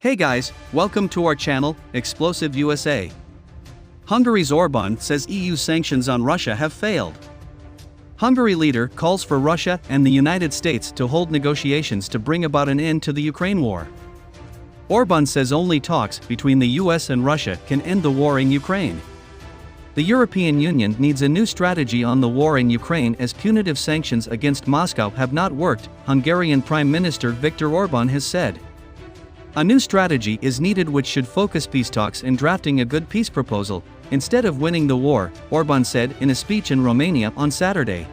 Hey guys, welcome to our channel, Explosive USA. Hungary's Orban says EU sanctions on Russia have failed. Hungary leader calls for Russia and the United States to hold negotiations to bring about an end to the Ukraine war. Orban says only talks between the US and Russia can end the war in Ukraine. The European Union needs a new strategy on the war in Ukraine as punitive sanctions against Moscow have not worked, Hungarian Prime Minister Viktor Orban has said. A new strategy is needed which should focus peace talks in drafting a good peace proposal, instead of winning the war, Orban said in a speech in Romania on Saturday.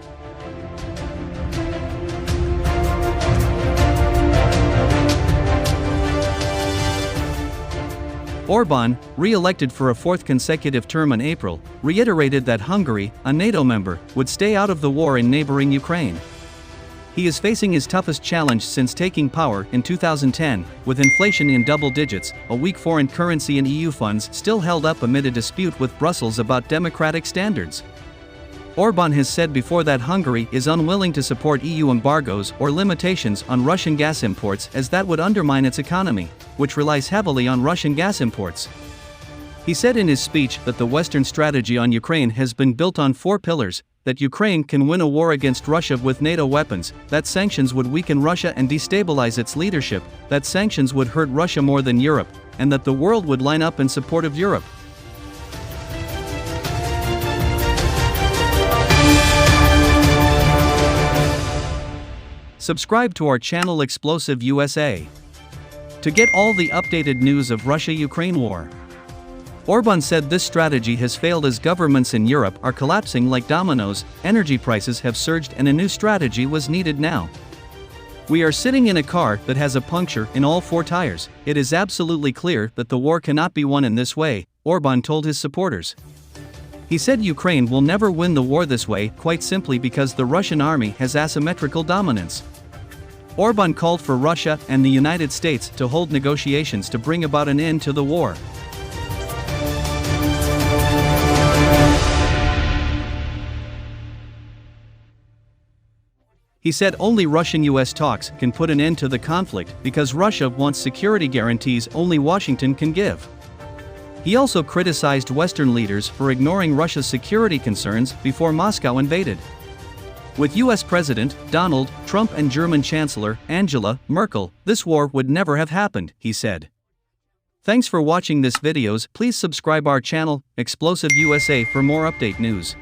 Orban, re-elected for a fourth consecutive term in April, reiterated that Hungary, a NATO member, would stay out of the war in neighboring Ukraine. He is facing his toughest challenge since taking power in 2010, with inflation in double digits, a weak foreign currency and EU funds still held up amid a dispute with Brussels about democratic standards. Orban has said before that Hungary is unwilling to support EU embargoes or limitations on Russian gas imports as that would undermine its economy, which relies heavily on Russian gas imports. He said in his speech that the Western strategy on Ukraine has been built on four pillars: that Ukraine can win a war against Russia with NATO weapons, that sanctions would weaken Russia and destabilize its leadership, that sanctions would hurt Russia more than Europe, and that the world would line up in support of Europe. Subscribe to our channel Explosive USA to get all the updated news of Russia-Ukraine war. Orban said this strategy has failed as governments in Europe are collapsing like dominoes, energy prices have surged and a new strategy was needed now. We are sitting in a car that has a puncture in all four tires. It is absolutely clear that the war cannot be won in this way, Orban told his supporters. He said Ukraine will never win the war this way, quite simply because the Russian army has asymmetrical dominance. Orban called for Russia and the United States to hold negotiations to bring about an end to the war. He said only Russian-US talks can put an end to the conflict because Russia wants security guarantees only Washington can give. He also criticized Western leaders for ignoring Russia's security concerns before Moscow invaded. With US President Donald Trump and German Chancellor Angela Merkel, this war would never have happened, he said. Thanks for watching this videos. Please subscribe our channel, Explosive USA, for more update news.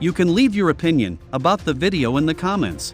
You can leave your opinion about the video in the comments.